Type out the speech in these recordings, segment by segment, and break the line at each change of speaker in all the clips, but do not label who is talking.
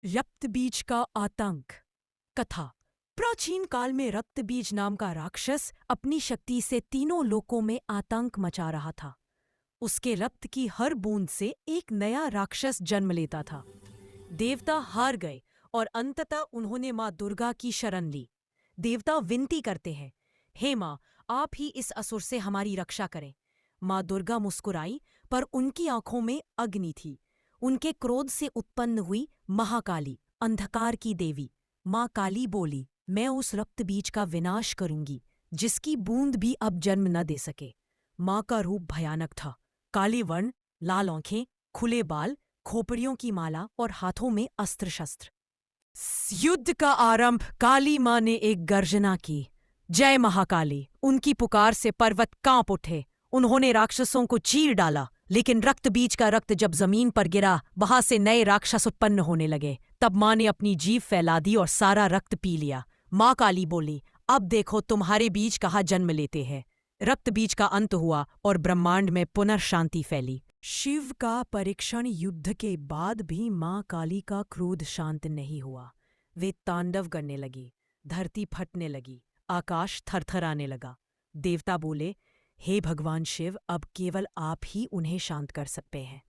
रक्तबीज का आतंक। कथा। प्राचीन काल में रक्तबीज नाम का राक्षस अपनी शक्ति से तीनों लोकों में आतंक मचा रहा था। उसके रक्त की हर बूंद से एक नया राक्षस जन्म लेता था। देवता हार गए और अंततः उन्होंने माँ दुर्गा की शरण ली। देवता विनती करते हैं, हे माँ, आप ही इस असुर से हमारी रक्षा करें। माँ दुर्गा मुस्कुराई, पर उनकी आंखों में अग्नि थी। उनके क्रोध से उत्पन्न हुई महाकाली, अंधकार की देवी। माँ काली बोली, मैं उस रक्तबीज का विनाश करूंगी जिसकी बूंद भी अब जन्म न दे सके। माँ का रूप भयानक था। काले वर्ण, लाल आंखें, खुले बाल, खोपड़ियों की माला और हाथों में अस्त्र शस्त्र। युद्ध का आरंभ। काली माँ ने एक गर्जना की, जय महाकाली। उनकी पुकार से पर्वत कांप उठे। उन्होंने राक्षसों को चीर डाला, लेकिन रक्तबीज का रक्त जब जमीन पर गिरा, वहां से नए राक्षस उत्पन्न होने लगे। तब माँ ने अपनी जीभ फैला दी और सारा रक्त पी लिया। माँ काली बोली, अब देखो तुम्हारे बीज कहाँ जन्म लेते हैं। रक्तबीज का अंत हुआ और ब्रह्मांड में पुनर्शांति फैली। शिव का परीक्षण। युद्ध के बाद भी माँ काली का क्रोध शांत नहीं हुआ। वे तांडव करने लगी। धरती फटने लगी, आकाश थरथराने लगा। देवता बोले, हे भगवान शिव, अब केवल आप ही उन्हें शांत कर सकते हैं।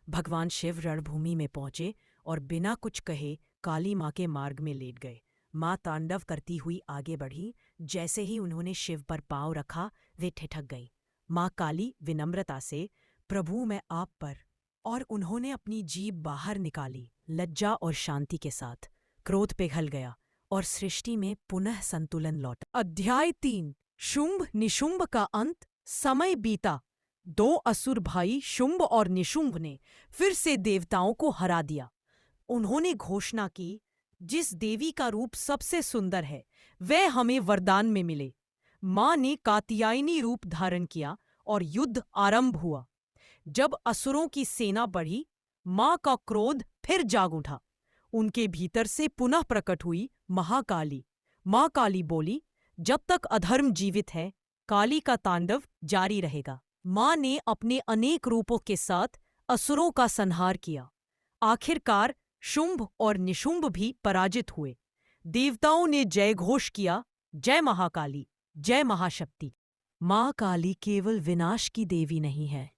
भगवान शिव रणभूमि में पहुंचे और बिना कुछ कहे काली माँ के मार्ग में लेट गए। माँ तांडव करती हुई आगे बढ़ी। जैसे ही उन्होंने शिव पर पांव रखा, वे ठिठक गई। माँ काली विनम्रता से, प्रभु मैं आप पर। और उन्होंने अपनी जीभ बाहर निकाली। लज्जा और शांति के साथ क्रोध पिघल गया और सृष्टि में पुनः संतुलन लौटा। अध्याय 3। शुंभ निशुंभ का अंत। समय बीता। दो असुर भाई शुंभ और निशुंभ ने फिर से देवताओं को हरा दिया। उन्होंने घोषणा की, जिस देवी का रूप सबसे सुंदर है वह हमें वरदान में मिले। मां ने कात्यायनी रूप धारण किया और युद्ध आरंभ हुआ। जब असुरों की सेना बढ़ी, मां का क्रोध फिर जाग उठा। उनके भीतर से पुनः प्रकट हुई महाकाली। मां काली बोली, जब तक अधर्म जीवित है, काली का तांडव जारी रहेगा। मां ने अपने अनेक रूपों के साथ असुरों का संहार किया। आखिरकार शुंभ और निशुंभ भी पराजित हुए। देवताओं ने जय घोष किया, जय महाकाली, जय महाशक्ति। मां काली केवल विनाश की देवी नहीं है,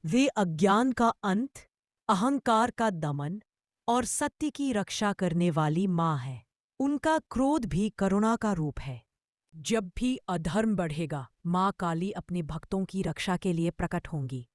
वे अज्ञान का अंत, अहंकार का दमन और सत्य की रक्षा करने वाली मां है। उनका क्रोध भी करुणा का रूप है। जब भी अधर्म बढ़ेगा, मां काली अपने भक्तों की रक्षा के लिए प्रकट होंगी।